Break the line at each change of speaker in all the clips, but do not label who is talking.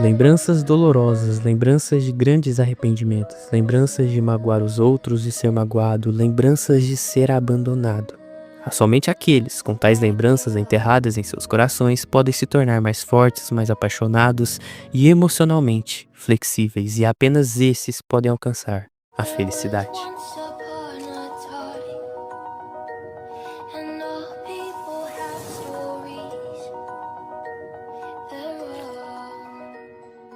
Lembranças dolorosas, lembranças de grandes arrependimentos, lembranças de magoar os outros e ser magoado, lembranças de ser abandonado. Somente aqueles com tais lembranças enterradas em seus corações podem se tornar mais fortes, mais apaixonados e emocionalmente flexíveis, e apenas esses podem alcançar a felicidade.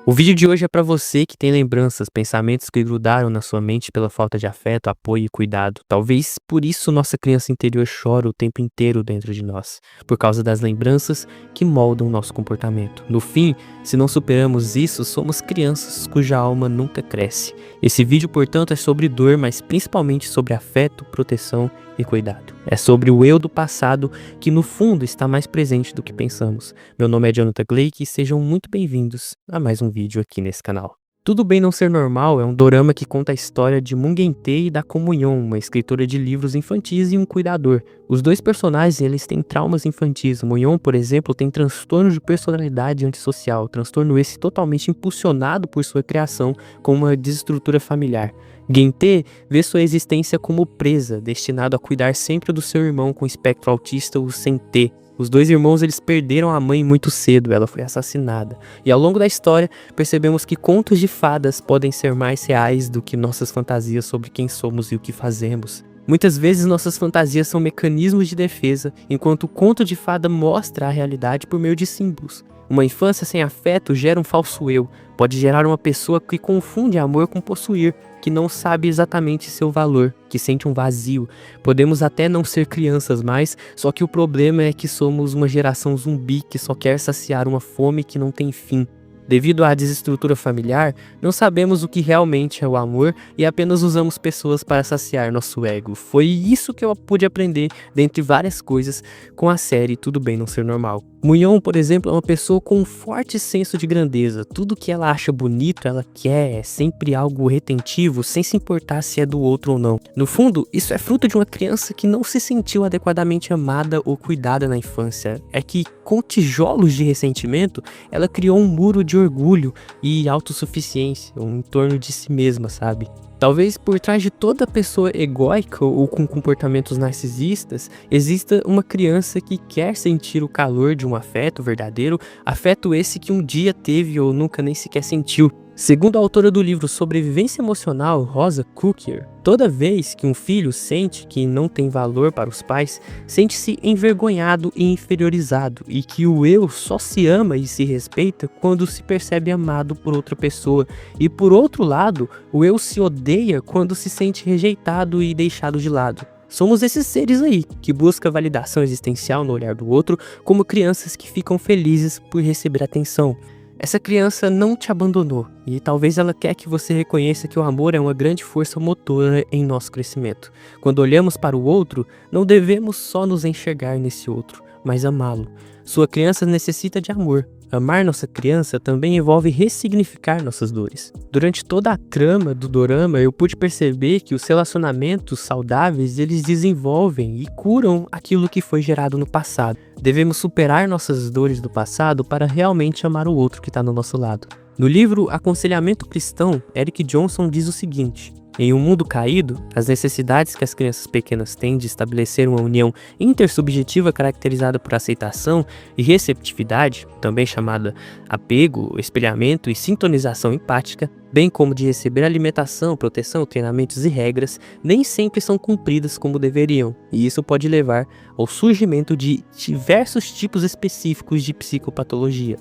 O vídeo de hoje é para você que tem lembranças, pensamentos que grudaram na sua mente pela falta de afeto, apoio e cuidado. Talvez por isso nossa criança interior chora o tempo inteiro dentro de nós, por causa das lembranças que moldam nosso comportamento. No fim, se não superamos isso, somos crianças cuja alma nunca cresce. Esse vídeo, portanto, é sobre dor, mas principalmente sobre afeto, proteção e cuidado. É sobre o eu do passado que no fundo está mais presente do que pensamos. Meu nome é Jonathan Glake e sejam muito bem-vindos a mais um vídeo aqui nesse canal. Tudo Bem Não Ser Normal é um dorama que conta a história de Moon Gen-tae e da Ko Mun-yeon, uma escritora de livros infantis e um cuidador. Os dois personagens eles têm traumas infantis. Mun-yeon, por exemplo, tem transtorno de personalidade antissocial, transtorno esse totalmente impulsionado por sua criação com uma desestrutura familiar. Gen-tae vê sua existência como presa, destinado a cuidar sempre do seu irmão com espectro autista, o Sen-tae. Os dois irmãos eles perderam a mãe muito cedo, ela foi assassinada. E ao longo da história, percebemos que contos de fadas podem ser mais reais do que nossas fantasias sobre quem somos e o que fazemos. Muitas vezes nossas fantasias são mecanismos de defesa, enquanto o conto de fada mostra a realidade por meio de símbolos. Uma infância sem afeto gera um falso eu, pode gerar uma pessoa que confunde amor com possuir, que não sabe exatamente seu valor, que sente um vazio. Podemos até não ser crianças mais, só que o problema é que somos uma geração zumbi que só quer saciar uma fome que não tem fim. Devido à desestrutura familiar, não sabemos o que realmente é o amor e apenas usamos pessoas para saciar nosso ego. Foi isso que eu pude aprender, dentre várias coisas, com a série Tudo Bem Não Ser Normal. Mun-yeon, por exemplo, é uma pessoa com um forte senso de grandeza. Tudo que ela acha bonito, ela quer, é sempre algo retentivo, sem se importar se é do outro ou não. No fundo, isso é fruto de uma criança que não se sentiu adequadamente amada ou cuidada na infância. É que, com tijolos de ressentimento, ela criou um muro de orgulho e autossuficiência, em torno de si mesma, sabe? Talvez por trás de toda pessoa egóica ou com comportamentos narcisistas, exista uma criança que quer sentir o calor de um afeto verdadeiro, afeto esse que um dia teve ou nunca nem sequer sentiu. Segundo a autora do livro Sobrevivência Emocional, Rosa Cooker, toda vez que um filho sente que não tem valor para os pais, sente-se envergonhado e inferiorizado, e que o eu só se ama e se respeita quando se percebe amado por outra pessoa. E por outro lado, o eu se odeia quando se sente rejeitado e deixado de lado. Somos esses seres aí, que buscam validação existencial no olhar do outro, como crianças que ficam felizes por receber atenção. Essa criança não te abandonou e talvez ela quer que você reconheça que o amor é uma grande força motora em nosso crescimento. Quando olhamos para o outro, não devemos só nos enxergar nesse outro, mas amá-lo. Sua criança necessita de amor. Amar nossa criança também envolve ressignificar nossas dores. Durante toda a trama do dorama, eu pude perceber que os relacionamentos saudáveis, eles desenvolvem e curam aquilo que foi gerado no passado. Devemos superar nossas dores do passado para realmente amar o outro que está no nosso lado. No livro Aconselhamento Cristão, Eric Johnson diz o seguinte: em um mundo caído, as necessidades que as crianças pequenas têm de estabelecer uma união intersubjetiva caracterizada por aceitação e receptividade, também chamada apego, espelhamento e sintonização empática, bem como de receber alimentação, proteção, treinamentos e regras, nem sempre são cumpridas como deveriam, e isso pode levar ao surgimento de diversos tipos específicos de psicopatologia.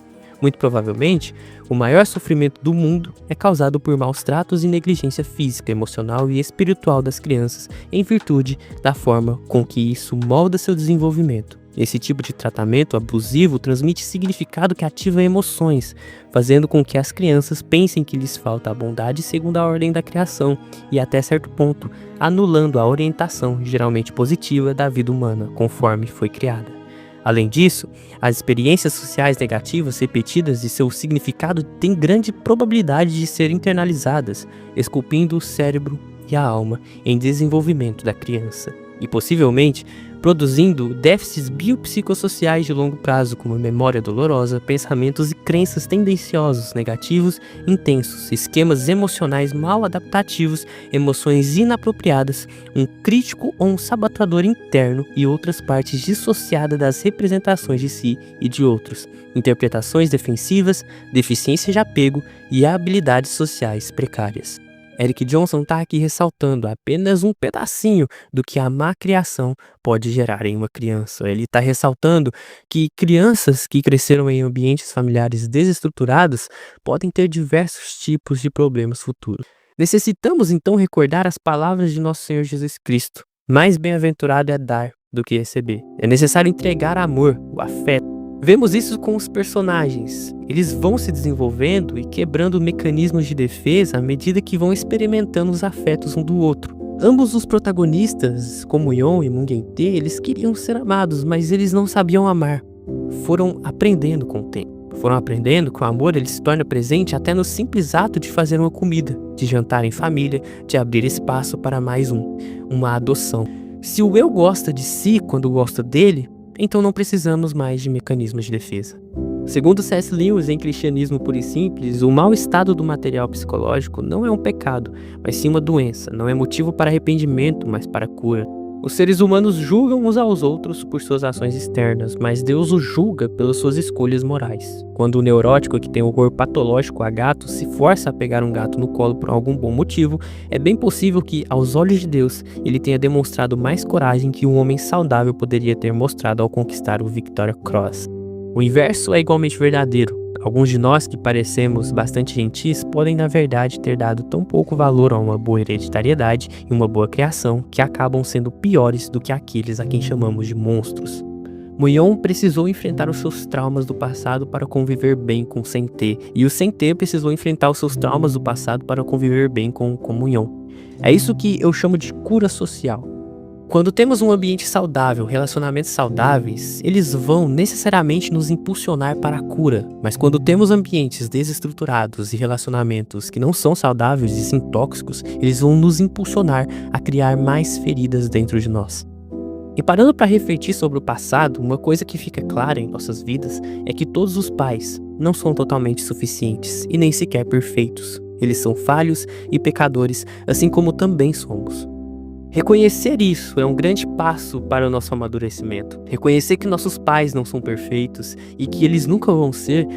Muito provavelmente, o maior sofrimento do mundo é causado por maus tratos e negligência física, emocional e espiritual das crianças, em virtude da forma com que isso molda seu desenvolvimento. Esse tipo de tratamento abusivo transmite significado que ativa emoções, fazendo com que as crianças pensem que lhes falta a bondade segundo a ordem da criação e, até certo ponto, anulando a orientação, geralmente positiva, da vida humana, conforme foi criada. Além disso, as experiências sociais negativas repetidas e seu significado têm grande probabilidade de ser internalizadas, esculpindo o cérebro e a alma em desenvolvimento da criança. e possivelmente produzindo déficits biopsicossociais de longo prazo, como memória dolorosa, pensamentos e crenças tendenciosos, negativos, intensos, esquemas emocionais mal adaptativos, emoções inapropriadas, um crítico ou um sabotador interno e outras partes dissociadas das representações de si e de outros, interpretações defensivas, deficiência de apego e habilidades sociais precárias. Eric Johnson está aqui ressaltando apenas um pedacinho do que a má criação pode gerar em uma criança. Ele está ressaltando que crianças que cresceram em ambientes familiares desestruturados podem ter diversos tipos de problemas futuros. Necessitamos então recordar as palavras de nosso Senhor Jesus Cristo. Mais bem-aventurado é dar do que receber. É necessário entregar amor, o afeto. Vemos isso com os personagens. Eles vão se desenvolvendo e quebrando mecanismos de defesa à medida que vão experimentando os afetos um do outro. Ambos os protagonistas, como Yon e Mungente, eles queriam ser amados, mas eles não sabiam amar. Foram aprendendo com o tempo. Foram aprendendo que o amor ele se torna presente até no simples ato de fazer uma comida, de jantar em família, de abrir espaço para mais uma adoção. Se o eu gosta de si quando gosta dele, então não precisamos mais de mecanismos de defesa. Segundo C.S. Lewis, em Cristianismo Puro e Simples, o mau estado do material psicológico não é um pecado, mas sim uma doença. Não é motivo para arrependimento, mas para cura. Os seres humanos julgam uns aos outros por suas ações externas, mas Deus os julga pelas suas escolhas morais. Quando o neurótico que tem horror patológico a gato se força a pegar um gato no colo por algum bom motivo, é bem possível que, aos olhos de Deus, ele tenha demonstrado mais coragem que um homem saudável poderia ter mostrado ao conquistar o Victoria Cross. O inverso é igualmente verdadeiro. Alguns de nós que parecemos bastante gentis podem, na verdade, ter dado tão pouco valor a uma boa hereditariedade e uma boa criação que acabam sendo piores do que aqueles a quem chamamos de monstros. Muyon precisou enfrentar os seus traumas do passado para conviver bem com Sente, e o Sente precisou enfrentar os seus traumas do passado para conviver bem com Muyon. É isso que eu chamo de cura social. Quando temos um ambiente saudável, relacionamentos saudáveis, eles vão necessariamente nos impulsionar para a cura. Mas quando temos ambientes desestruturados e relacionamentos que não são saudáveis e sim tóxicos, eles vão nos impulsionar a criar mais feridas dentro de nós. E parando para refletir sobre o passado, uma coisa que fica clara em nossas vidas é que todos os pais não são totalmente suficientes e nem sequer perfeitos. Eles são falhos e pecadores, assim como também somos. Reconhecer isso é um grande passo para o nosso amadurecimento. Reconhecer que nossos pais não são perfeitos e que eles nunca vão ser,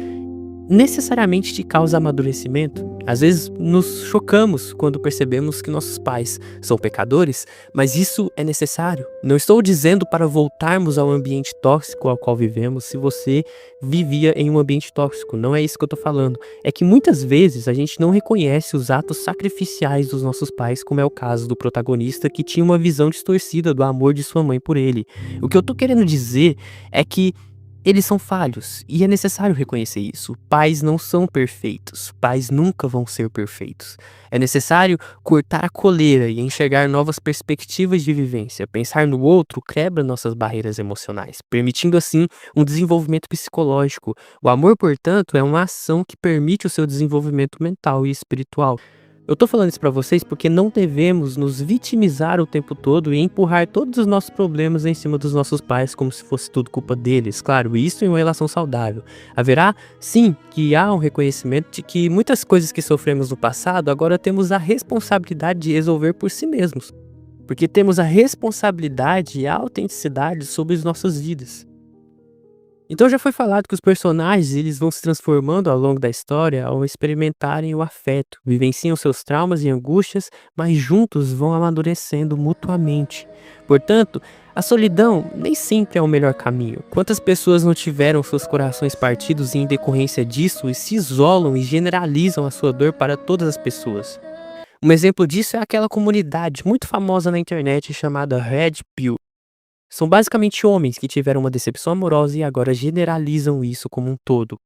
necessariamente te causa amadurecimento. Às vezes nos chocamos quando percebemos que nossos pais são pecadores, mas isso é necessário. Não estou dizendo para voltarmos ao ambiente tóxico ao qual vivemos se você vivia em um ambiente tóxico. Não é isso que eu estou falando. É que muitas vezes a gente não reconhece os atos sacrificiais dos nossos pais, como é o caso do protagonista que tinha uma visão distorcida do amor de sua mãe por ele. O que eu estou querendo dizer é que eles são falhos, e é necessário reconhecer isso. Pais não são perfeitos, pais nunca vão ser perfeitos. É necessário cortar a coleira e enxergar novas perspectivas de vivência. Pensar no outro quebra nossas barreiras emocionais, permitindo assim um desenvolvimento psicológico. O amor, portanto, é uma ação que permite o seu desenvolvimento mental e espiritual. Eu tô falando isso pra vocês porque não devemos nos vitimizar o tempo todo e empurrar todos os nossos problemas em cima dos nossos pais como se fosse tudo culpa deles. Claro, isso em uma relação saudável. Haverá, sim, que há um reconhecimento de que muitas coisas que sofremos no passado, agora temos a responsabilidade de resolver por si mesmos. Porque temos a responsabilidade e a autenticidade sobre as nossas vidas. Então já foi falado que os personagens eles vão se transformando ao longo da história ao experimentarem o afeto, vivenciam seus traumas e angústias, mas juntos vão amadurecendo mutuamente. Portanto, a solidão nem sempre é o melhor caminho. Quantas pessoas não tiveram seus corações partidos em decorrência disso e se isolam e generalizam a sua dor para todas as pessoas? Um exemplo disso é aquela comunidade muito famosa na internet chamada Red Pill. São basicamente homens que tiveram uma decepção amorosa e agora generalizam isso como um todo.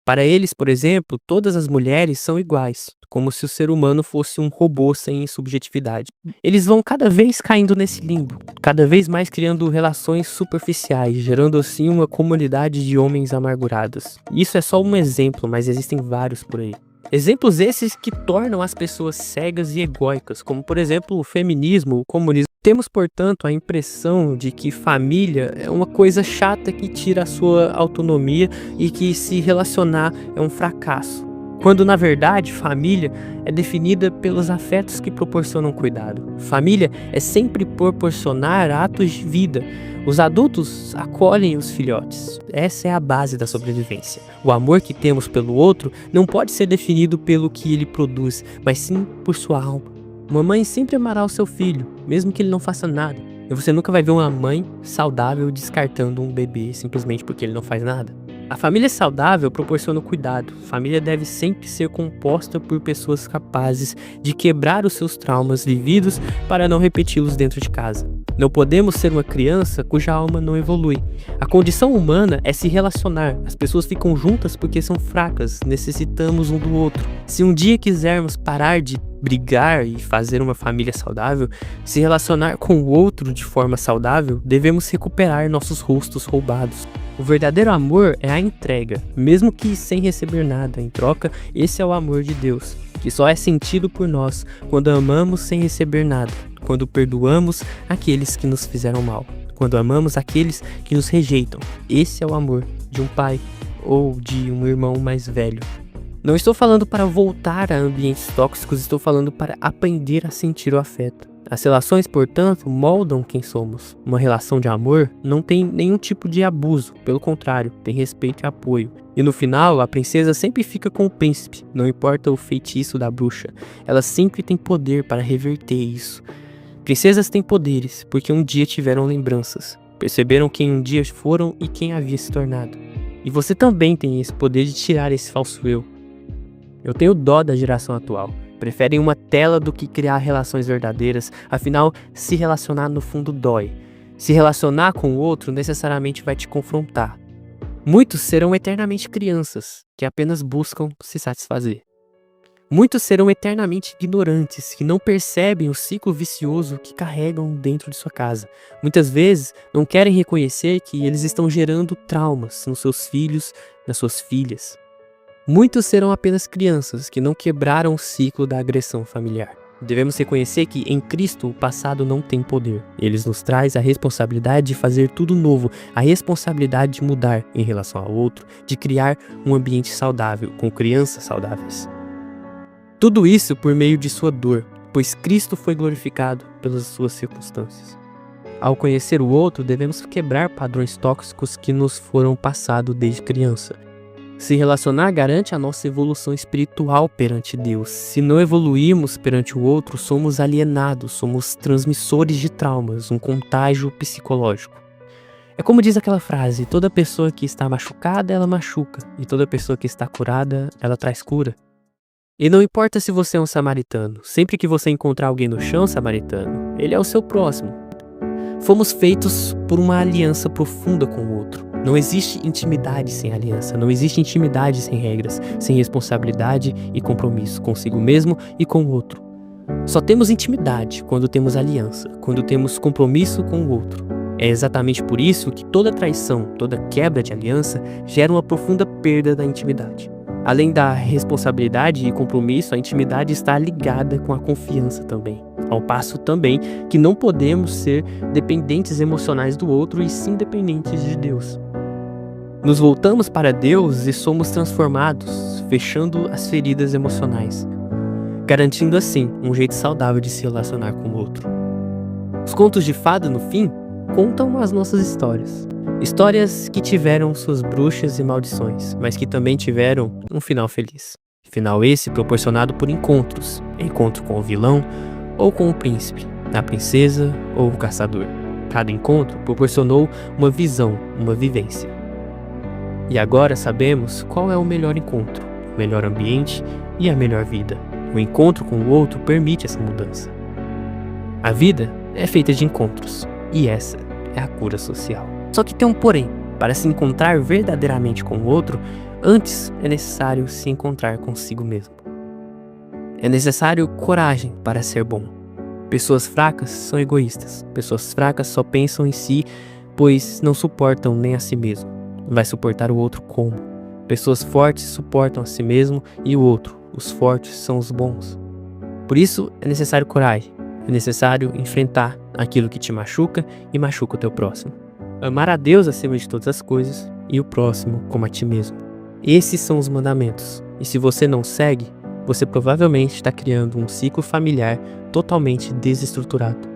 Para eles, por exemplo, todas as mulheres são iguais, como se o ser humano fosse um robô sem subjetividade. Eles vão cada vez caindo nesse limbo, cada vez mais criando relações superficiais, gerando assim uma comunidade de homens amargurados. Isso é só um exemplo, mas existem vários por aí. Exemplos esses que tornam as pessoas cegas e egóicas, como por exemplo o feminismo, o comunismo. Temos, portanto, a impressão de que família é uma coisa chata que tira a sua autonomia e que se relacionar é um fracasso. Quando, na verdade, família é definida pelos afetos que proporcionam cuidado. Família é sempre proporcionar atos de vida. Os adultos acolhem os filhotes. Essa é a base da sobrevivência. O amor que temos pelo outro não pode ser definido pelo que ele produz, mas sim por sua alma. Uma mãe sempre amará o seu filho, mesmo que ele não faça nada. E você nunca vai ver uma mãe saudável descartando um bebê simplesmente porque ele não faz nada. A família saudável proporciona o cuidado. Família deve sempre ser composta por pessoas capazes de quebrar os seus traumas vividos para não repeti-los dentro de casa. Não podemos ser uma criança cuja alma não evolui. A condição humana é se relacionar. As pessoas ficam juntas porque são fracas, necessitamos um do outro. Se um dia quisermos parar de brigar e fazer uma família saudável, se relacionar com o outro de forma saudável, devemos recuperar nossos rostos roubados. O verdadeiro amor é a entrega, mesmo que sem receber nada em troca. Esse é o amor de Deus, que só é sentido por nós quando amamos sem receber nada, quando perdoamos aqueles que nos fizeram mal, quando amamos aqueles que nos rejeitam. Esse é o amor de um pai ou de um irmão mais velho. Não estou falando para voltar a ambientes tóxicos, estou falando para aprender a sentir o afeto. As relações, portanto, moldam quem somos. Uma relação de amor não tem nenhum tipo de abuso, pelo contrário, tem respeito e apoio. E no final, a princesa sempre fica com o príncipe, não importa o feitiço da bruxa, ela sempre tem poder para reverter isso. Princesas têm poderes, porque um dia tiveram lembranças, perceberam quem um dia foram e quem havia se tornado. E você também tem esse poder de tirar esse falso eu. Eu tenho dó da geração atual. Preferem uma tela do que criar relações verdadeiras, afinal, se relacionar no fundo dói. Se relacionar com o outro necessariamente vai te confrontar. Muitos serão eternamente crianças, que apenas buscam se satisfazer. Muitos serão eternamente ignorantes, que não percebem o ciclo vicioso que carregam dentro de sua casa. Muitas vezes não querem reconhecer que eles estão gerando traumas nos seus filhos, nas suas filhas. Muitos serão apenas crianças que não quebraram o ciclo da agressão familiar. Devemos reconhecer que em Cristo o passado não tem poder. Ele nos traz a responsabilidade de fazer tudo novo, a responsabilidade de mudar em relação ao outro, de criar um ambiente saudável com crianças saudáveis. Tudo isso por meio de sua dor, pois Cristo foi glorificado pelas suas circunstâncias. Ao conhecer o outro, devemos quebrar padrões tóxicos que nos foram passados desde criança. Se relacionar garante a nossa evolução espiritual perante Deus. Se não evoluirmos perante o outro, somos alienados, somos transmissores de traumas, um contágio psicológico. É como diz aquela frase: toda pessoa que está machucada, ela machuca, e toda pessoa que está curada, ela traz cura. E não importa se você é um samaritano, sempre que você encontrar alguém no chão samaritano, ele é o seu próximo. Fomos feitos por uma aliança profunda com o outro. Não existe intimidade sem aliança, não existe intimidade sem regras, sem responsabilidade e compromisso consigo mesmo e com o outro. Só temos intimidade quando temos aliança, quando temos compromisso com o outro. É exatamente por isso que toda traição, toda quebra de aliança gera uma profunda perda da intimidade. Além da responsabilidade e compromisso, a intimidade está ligada com a confiança também. Ao passo também que não podemos ser dependentes emocionais do outro e sim dependentes de Deus. Nos voltamos para Deus e somos transformados, fechando as feridas emocionais, garantindo assim um jeito saudável de se relacionar com o outro. Os contos de fada, no fim, contam as nossas histórias. Histórias que tiveram suas bruxas e maldições, mas que também tiveram um final feliz. Final esse proporcionado por encontros. Encontro com o vilão ou com o príncipe, a princesa ou o caçador. Cada encontro proporcionou uma visão, uma vivência. E agora sabemos qual é o melhor encontro, o melhor ambiente e a melhor vida. O encontro com o outro permite essa mudança. A vida é feita de encontros, e essa é a cura social. Só que tem um porém. Para se encontrar verdadeiramente com o outro, antes é necessário se encontrar consigo mesmo. É necessário coragem para ser bom. Pessoas fracas são egoístas. Pessoas fracas só pensam em si, pois não suportam nem a si mesmo. Vai suportar o outro como? Pessoas fortes suportam a si mesmo e o outro. Os fortes são os bons. Por isso é necessário coragem. É necessário enfrentar aquilo que te machuca e machuca o teu próximo. Amar a Deus acima de todas as coisas e o próximo como a ti mesmo. Esses são os mandamentos. E se você não segue, você provavelmente está criando um ciclo familiar totalmente desestruturado.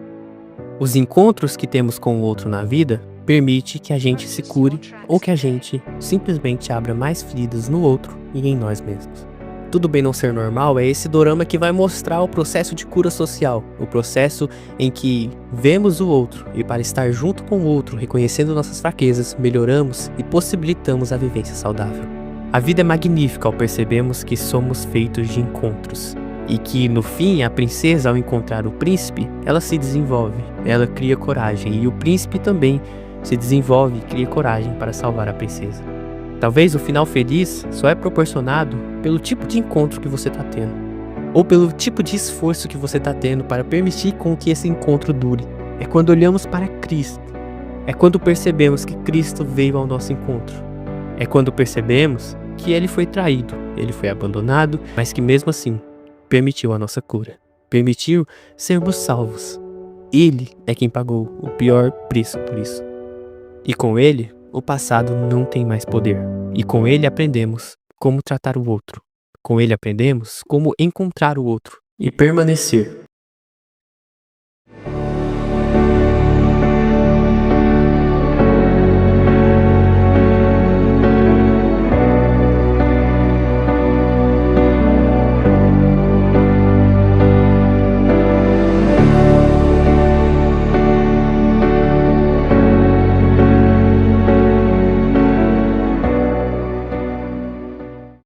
Os encontros que temos com o outro na vida permite que a gente se cure ou que a gente simplesmente abra mais feridas no outro e em nós mesmos. Tudo Bem Não Ser Normal é esse dorama que vai mostrar o processo de cura social, o processo em que vemos o outro e para estar junto com o outro, reconhecendo nossas fraquezas, melhoramos e possibilitamos a vivência saudável. A vida é magnífica ao percebermos que somos feitos de encontros e que no fim a princesa, ao encontrar o príncipe, ela se desenvolve, ela cria coragem e o príncipe também se desenvolve e cria coragem para salvar a princesa. Talvez o final feliz só é proporcionado pelo tipo de encontro que você está tendo, ou pelo tipo de esforço que você está tendo para permitir com que esse encontro dure. É quando olhamos para Cristo, é quando percebemos que Cristo veio ao nosso encontro, é quando percebemos que Ele foi traído, Ele foi abandonado, mas que mesmo assim permitiu a nossa cura, permitiu sermos salvos. Ele é quem pagou o pior preço por isso. E com Ele, o passado não tem mais poder. E com Ele aprendemos como tratar o outro. Com Ele aprendemos como encontrar o outro e permanecer